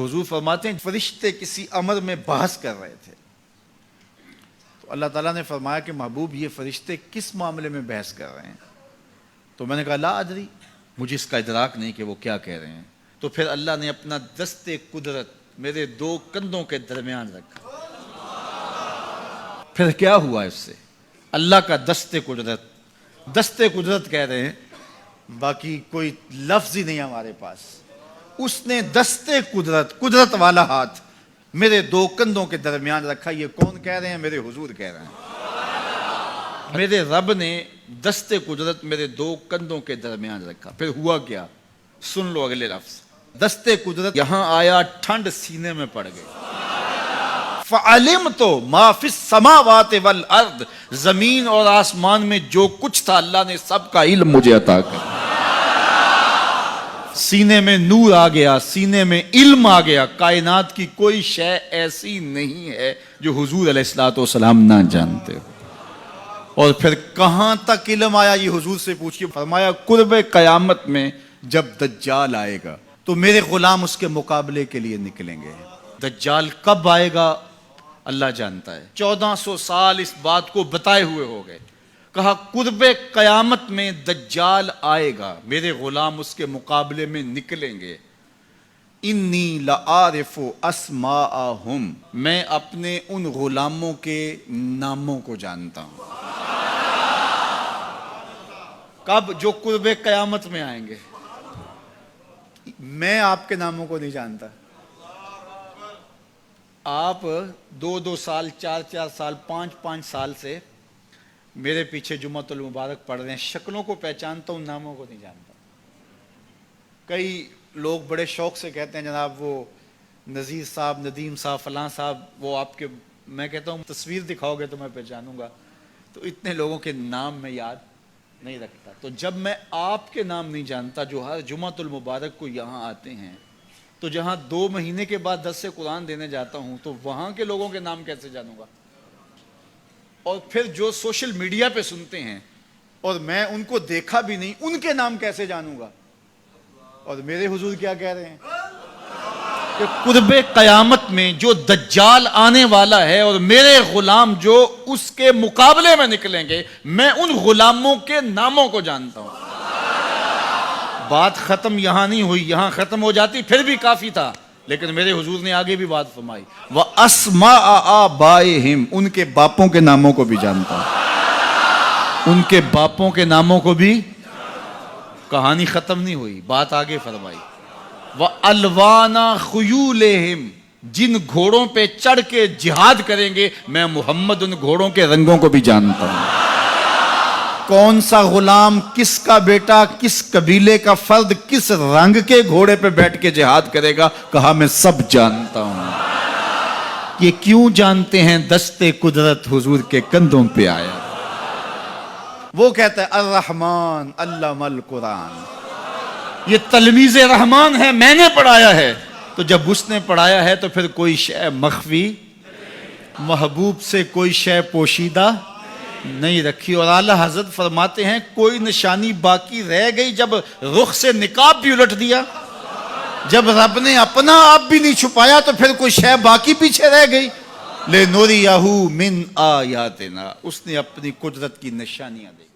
حضور فرماتے ہیں فرشتے کسی امر میں بحث کر رہے تھے، تو اللہ تعالیٰ نے فرمایا کہ محبوب یہ فرشتے کس معاملے میں بحث کر رہے ہیں؟ تو میں نے کہا لا ادری، مجھے اس کا ادراک نہیں کہ وہ کیا کہہ رہے ہیں۔ تو پھر اللہ نے اپنا دست قدرت میرے دو کندھوں کے درمیان رکھا۔ پھر کیا ہوا اس سے؟ اللہ کا دست قدرت کہہ رہے ہیں، باقی کوئی لفظ ہی نہیں ہمارے پاس۔ اس نے دست قدرت والا ہاتھ میرے دو کندھوں کے درمیان رکھا۔ یہ کون کہہ رہے ہیں؟ میرے حضور کہہ رہے ہیں۔ میرے رب نے دست قدرت میرے دو کندھوں کے درمیان رکھا۔ پھر ہوا کیا؟ سن لو اگلے لفظ۔ دست قدرت یہاں آیا، ٹھنڈ سینے میں پڑ گئی۔ فَعَلِمْتُ مَا فِي السَّمَاوَاتِ وَالْأَرْضِ، زمین اور آسمان میں جو کچھ تھا اللہ نے سب کا علم مجھے عطا کر۔ سینے میں نور آ گیا، سینے میں علم آ گیا۔ کائنات کی کوئی شے ایسی نہیں ہے جو حضور علیہ الصلوۃ والسلام نہ جانتے ہو۔ اور پھر کہاں تک علم آیا یہ حضور سے پوچھیے۔ فرمایا قرب قیامت میں جب دجال آئے گا تو میرے غلام اس کے مقابلے کے لیے نکلیں گے۔ دجال کب آئے گا اللہ جانتا ہے۔ 1400 سال اس بات کو بتائے ہوئے ہو گئے۔ کہا قرب قیامت میں دجال آئے گا، میرے غلام اس کے مقابلے میں نکلیں گے۔ انی لعارف اسماءہم، میں اپنے ان غلاموں کے ناموں کو جانتا ہوں۔ کب؟ جو قرب قیامت میں آئیں گے۔ میں آپ کے ناموں کو نہیں جانتا۔ آپ 2 سال 4 سال 5 سال سے میرے پیچھے جمعۃ المبارک پڑھ رہے ہیں، شکلوں کو پہچانتا ہوں، ناموں کو نہیں جانتا۔ کئی لوگ بڑے شوق سے کہتے ہیں جناب وہ نذیر صاحب، ندیم صاحب، فلاں صاحب، وہ آپ کے، میں کہتا ہوں تصویر دکھاؤ گے تو میں پہچانوں گا۔ تو اتنے لوگوں کے نام میں یاد نہیں رکھتا۔ تو جب میں آپ کے نام نہیں جانتا جو ہر جمعۃ المبارک کو یہاں آتے ہیں، تو جہاں 2 مہینے کے بعد درس قرآن دینے جاتا ہوں تو وہاں کے لوگوں کے نام کیسے جانوں گا؟ اور پھر جو سوشل میڈیا پہ سنتے ہیں اور میں ان کو دیکھا بھی نہیں، ان کے نام کیسے جانوں گا؟ اور میرے حضور کیا کہہ رہے ہیں کہ قرب قیامت میں جو دجال آنے والا ہے اور میرے غلام جو اس کے مقابلے میں نکلیں گے، میں ان غلاموں کے ناموں کو جانتا ہوں۔ بات ختم یہاں نہیں ہوئی، یہاں ختم ہو جاتی پھر بھی کافی تھا، لیکن میرے حضور نے آگے بھی بات فرمائی۔ وَأَسْمَاءَ آبَائِهِمْ، ان کے باپوں کے ناموں کو بھی جانتا ہوں۔ ان کے باپوں کے ناموں کو بھی۔ کہانی ختم نہیں ہوئی، بات آگے فرمائی۔ وَأَلْوَانَ خُيُولِهِمْ، جن گھوڑوں پہ چڑھ کے جہاد کریں گے میں محمد ان گھوڑوں کے رنگوں کو بھی جانتا ہوں۔ کون سا غلام، کس کا بیٹا، کس قبیلے کا فرد کس رنگ کے گھوڑے پہ بیٹھ کے جہاد کرے گا، کہا میں سب جانتا ہوں۔ یہ کیوں جانتے ہیں؟ دست قدرت حضور کے کندھوں پہ آیا۔ وہ کہتا ہے الرحمن علم القرآن، یہ تلمیذ رحمان ہے، میں نے پڑھایا ہے۔ تو جب اس نے پڑھایا ہے تو پھر کوئی شے مخفی، محبوب سے کوئی شے پوشیدہ نہیں رکھی۔ اور اعلیٰ حضرت فرماتے ہیں کوئی نشانی باقی رہ گئی جب رخ سے نقاب بھی الٹ دیا، جب رب نے اپنا آپ بھی نہیں چھپایا تو پھر کوئی شے باقی پیچھے رہ گئی۔ لِنُرِيَهُ مِنْ آیَاتِنَا، اس نے اپنی قدرت کی نشانیاں دی۔